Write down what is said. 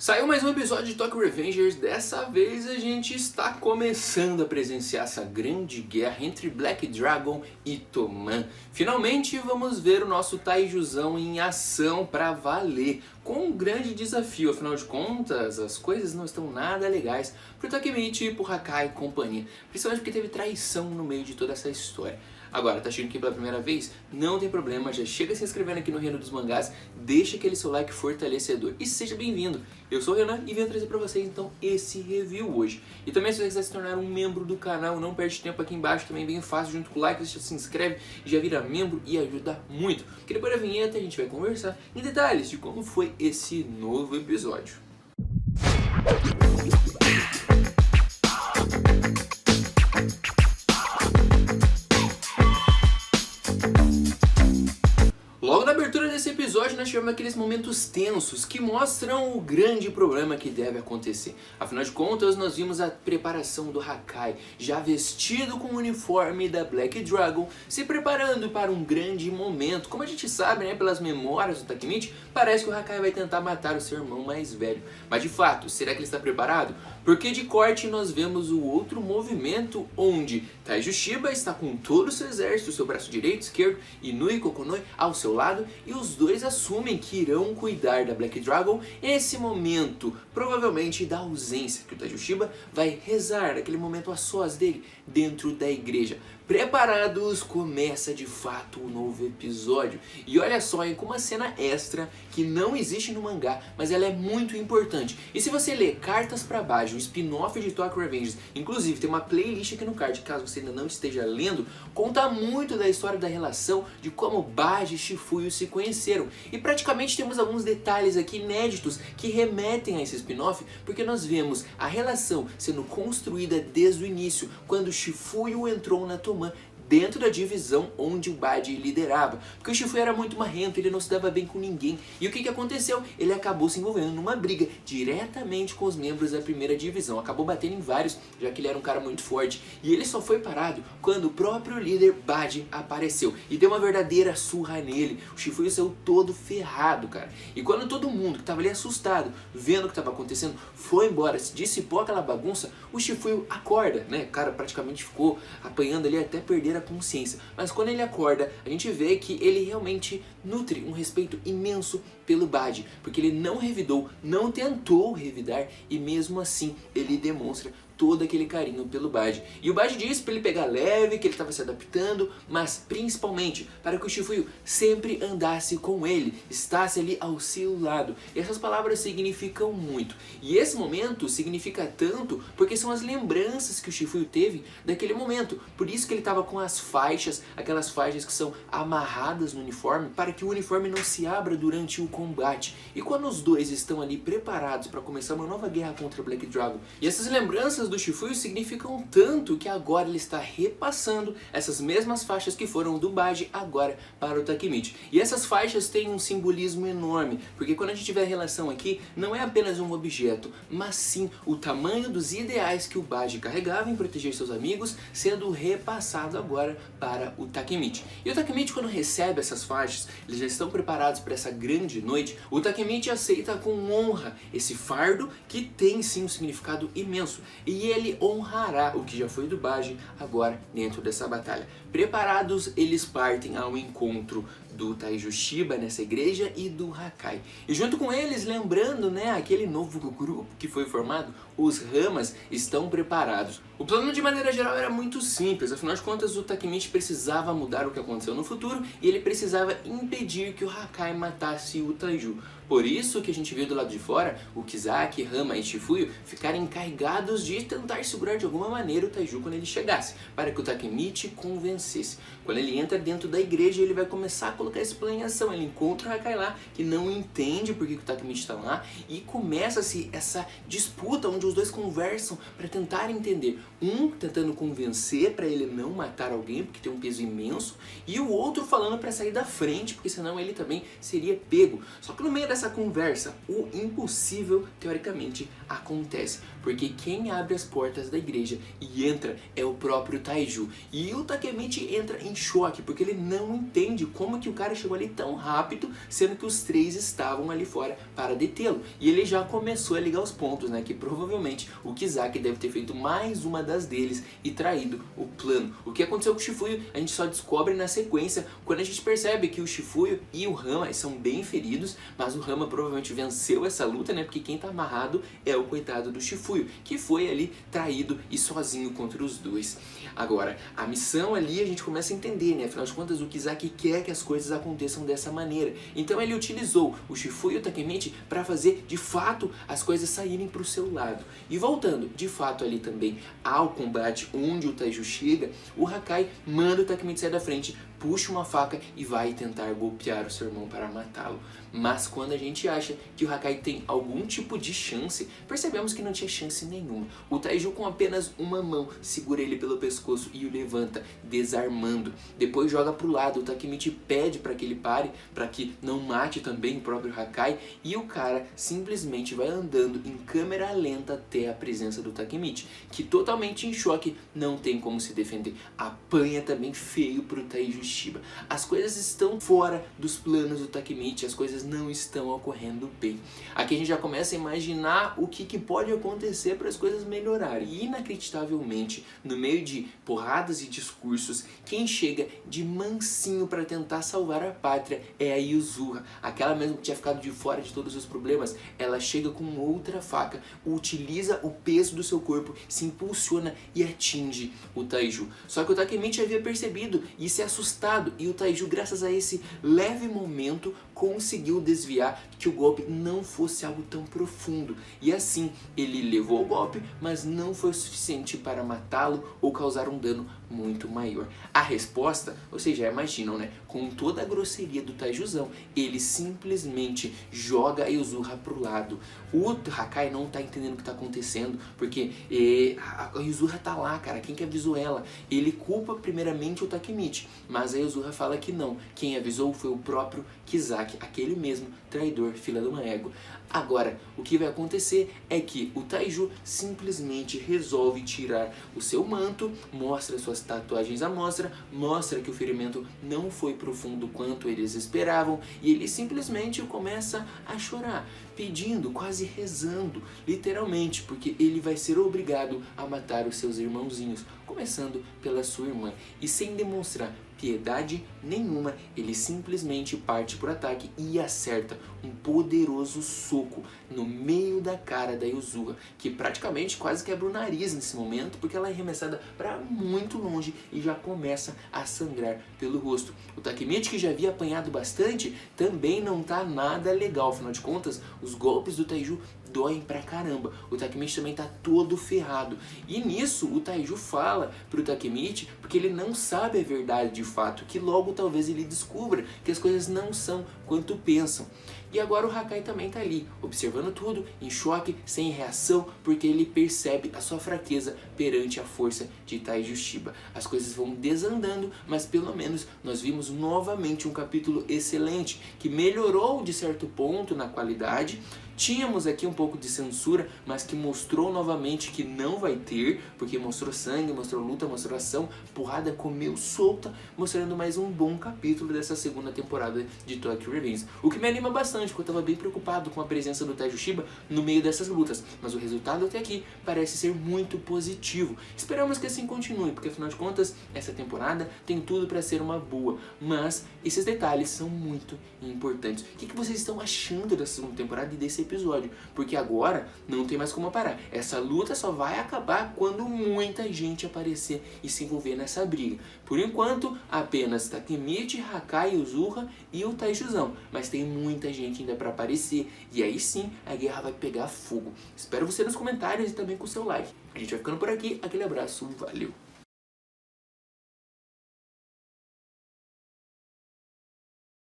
Saiu mais um episódio de Tokyo Revengers. Dessa vez a gente está começando a presenciar essa grande guerra entre Black Dragon e Toman. Finalmente vamos ver o nosso Taijuzão em ação pra valer, com um grande desafio. Afinal de contas, as coisas não estão nada legais pro Takemichi, pro Hakai e companhia, principalmente porque teve traição no meio de toda essa história. Agora, tá chegando aqui pela primeira vez? Não tem problema, já chega se inscrevendo aqui no Reino dos Mangás, deixa aquele seu like fortalecedor e seja bem-vindo. Eu sou o Renan e venho trazer pra vocês então esse review hoje. E também se você quiser se tornar um membro do canal, não perde tempo aqui embaixo, também bem fácil, junto com o like, você já se inscreve e já vira membro e ajuda muito. Porque depois da vinheta a gente vai conversar em detalhes de como foi esse novo episódio. Logo na abertura desse episódio nós tivemos aqueles momentos tensos que mostram o grande problema que deve acontecer. Afinal de contas, nós vimos a preparação do Hakai, já vestido com o uniforme da Black Dragon, se preparando para um grande momento. Como a gente sabe, né, pelas memórias do Takemichi, parece que o Hakai vai tentar matar o seu irmão mais velho. Mas de fato, será que ele está preparado? Porque de corte nós vemos o outro movimento onde Taiju Shiba está com todo o seu exército, seu braço direito, esquerdo, Inui e Kokonoi ao seu lado, e os dois assumem que irão cuidar da Black Dragon nesse momento, provavelmente da ausência, que o Taiju Shiba vai rezar naquele momento a sós dele dentro da igreja. Preparados, começa de fato o novo episódio. E olha só, hein, com uma cena extra que não existe no mangá, mas ela é muito importante. E se você ler Cartas pra Baji, um spin-off de Tokyo Revengers, inclusive tem uma playlist aqui no card, caso você ainda não esteja lendo, conta muito da história da relação, de como Baji e Shifuyu se conheceram. E praticamente temos alguns detalhes aqui inéditos que remetem a esse spin-off, porque nós vemos a relação sendo construída desde o início, quando Shifuyu entrou na Toman, dentro da divisão onde o Baji liderava. Porque o Shifuyu era muito marrento, ele não se dava bem com ninguém. E o que aconteceu? Ele acabou se envolvendo numa briga diretamente com os membros da primeira divisão. Acabou batendo em vários, já que ele era um cara muito forte. E ele só foi parado quando o próprio líder Baji apareceu e deu uma verdadeira surra nele. O Shifuyu saiu todo ferrado, cara. E quando todo mundo que tava ali assustado, vendo o que tava acontecendo, foi embora, se dissipou aquela bagunça, o Shifuyu acorda, né? O cara praticamente ficou apanhando ali até perder a consciência. Mas quando ele acorda, a gente vê que ele realmente nutre um respeito imenso pelo Baji, porque ele não revidou, não tentou revidar, e mesmo assim ele demonstra todo aquele carinho pelo Baji. E o Baji disse para ele pegar leve, que ele estava se adaptando, mas principalmente para que o Shifuyu sempre andasse com ele, estasse ali ao seu lado. E essas palavras significam muito. E esse momento significa tanto porque são as lembranças que o Shifuyu teve daquele momento. Por isso que ele estava com as faixas, aquelas faixas que são amarradas no uniforme, para que o uniforme não se abra durante o combate. E quando os dois estão ali preparados para começar uma nova guerra contra o Black Dragon, e essas lembranças do Shifuyu significam tanto que agora ele está repassando essas mesmas faixas que foram do Baji agora para o Takemichi. E essas faixas têm um simbolismo enorme, porque quando a gente tiver a relação aqui, não é apenas um objeto, mas sim o tamanho dos ideais que o Baji carregava em proteger seus amigos, sendo repassado agora para o Takemichi. E o Takemichi, quando recebe essas faixas, eles já estão preparados para essa grande noite. O Takemichi aceita com honra esse fardo que tem sim um significado imenso. E ele honrará o que já foi do Baji agora dentro dessa batalha. Preparados, eles partem ao encontro do Taiju Shiba nessa igreja e do Hakai. E junto com eles, lembrando, né, aquele novo grupo que foi formado, os Ramas estão preparados. O plano de maneira geral era muito simples, afinal de contas o Takemichi precisava mudar o que aconteceu no futuro e ele precisava impedir que o Hakai matasse o Taiju. Por isso que a gente viu do lado de fora o Kisaki, Rama e Shifuyu ficarem encarregados de tentar segurar de alguma maneira o Taiju quando ele chegasse, para que o Takemichi convencesse. Quando ele entra dentro da igreja, ele vai começar a colocar esse plano em ação. Ele encontra o Hakai lá, que não entende por que o Takemichi está lá, e começa-se essa disputa onde os dois conversam para tentar entender. Um tentando convencer para ele não matar alguém, porque tem um peso imenso, e o outro falando para sair da frente, porque senão ele também seria pego. Só que no meio essa conversa, o impossível, teoricamente, acontece. Porque quem abre as portas da igreja e entra é o próprio Taiju. E o Takemichi entra em choque, porque ele não entende como que o cara chegou ali tão rápido, sendo que os três estavam ali fora para detê-lo. E ele já começou a ligar os pontos, né? Que provavelmente o Kizaki deve ter feito mais uma das deles e traído o plano. O que aconteceu com o Shifuyo, a gente só descobre na sequência, quando a gente percebe que o Shifuyo e o Rama são bem feridos, mas o Rama provavelmente venceu essa luta, né? Porque quem tá amarrado é o coitado do Shifuyo, que foi ali traído e sozinho contra os dois. Agora, a missão ali a gente começa a entender, né? Afinal de contas, o Kizaki quer que as coisas aconteçam dessa maneira. Então ele utilizou o Shifuyo e o Takemichi para fazer, de fato, as coisas saírem para o seu lado. E voltando, de fato, ali também ao combate onde o Taiju chega, o Hakai manda o Takemichi sair da frente, puxa uma faca e vai tentar golpear o seu irmão para matá-lo. Mas quando a gente acha que o Hakai tem algum tipo de chance, percebemos que não tinha chance nenhuma. O Taiju com apenas uma mão segura ele pelo pescoço e o levanta, desarmando. Depois joga pro lado, o Takemichi pede para que ele pare, para que não mate também o próprio Hakai, e o cara simplesmente vai andando em câmera lenta até a presença do Takemichi, que totalmente em choque, não tem como se defender. Apanha também feio pro Taiju Shiba. As coisas estão fora dos planos do Takemichi, as coisas não estão ocorrendo bem. Aqui a gente já começa a imaginar o que pode acontecer para as coisas melhorarem. E inacreditavelmente, no meio de porradas e discursos, quem chega de mansinho para tentar salvar a pátria é a Yuzuha. Aquela mesmo que tinha ficado de fora de todos os problemas, ela chega com outra faca, utiliza o peso do seu corpo, se impulsiona e atinge o Taiju. Só que o Takemichi havia percebido e se assustado, e o Taiju, graças a esse leve momento, conseguiu desviar que o golpe não fosse algo tão profundo. E assim, ele levou o golpe, mas não foi o suficiente para matá-lo ou causar um dano muito maior. A resposta, vocês já imaginam, né? Com toda a grosseria do Taijuzão, ele simplesmente joga a Yuzuha pro lado. O Hakai não tá entendendo o que tá acontecendo, porque a Yuzuha tá lá, cara. Quem que avisou ela? Ele culpa primeiramente o Takemichi, mas a Yuzuha fala que não. Quem avisou foi o próprio Kizaki, aquele mesmo traidor, filha de uma égua. Agora, o que vai acontecer é que o Taiju simplesmente resolve tirar o seu manto, mostra suas tatuagens à mostra, mostra que o ferimento não foi profundo quanto eles esperavam, e ele simplesmente começa a chorar, pedindo, quase rezando, literalmente, porque ele vai ser obrigado a matar os seus irmãozinhos, começando pela sua irmã, e sem demonstrar piedade nenhuma, ele simplesmente parte por ataque e acerta um poderoso soco no meio da cara da Yuzuha, que praticamente quase quebra o nariz nesse momento, porque ela é arremessada para muito longe e já começa a sangrar pelo rosto. O Takemichi, que já havia apanhado bastante, também não tá nada legal, afinal de contas, os golpes do Taiju doem pra caramba. O Takemichi também tá todo ferrado. E nisso o Taiju fala pro Takemichi, porque ele não sabe a verdade de fato, que logo talvez ele descubra que as coisas não são quanto pensam. E agora o Hakai também tá ali, observando tudo, em choque, sem reação, porque ele percebe a sua fraqueza perante a força de Taiju Shiba. As coisas vão desandando, mas pelo menos nós vimos novamente um capítulo excelente, que melhorou de certo ponto na qualidade. Tínhamos aqui um pouco de censura, mas que mostrou novamente que não vai ter, porque mostrou sangue, mostrou luta, mostrou ação, porrada comeu solta, mostrando mais um bom capítulo dessa segunda temporada de Tokyo Revengers. O que me anima bastante, porque eu estava bem preocupado com a presença do Taiju Shiba no meio dessas lutas, mas o resultado até aqui parece ser muito positivo. Esperamos que assim continue, porque afinal de contas, essa temporada tem tudo para ser uma boa, mas esses detalhes são muito importantes. O que vocês estão achando dessa segunda temporada e desse episódio? Porque agora não tem mais como parar. Essa luta só vai acabar quando muita gente aparecer e se envolver nessa briga. Por enquanto, apenas Takemichi, Hakai, Yuzuha e o Taijuzão. Mas tem muita gente ainda para aparecer. E aí sim, a guerra vai pegar fogo. Espero você nos comentários e também com o seu like. A gente vai ficando por aqui. Aquele abraço, valeu!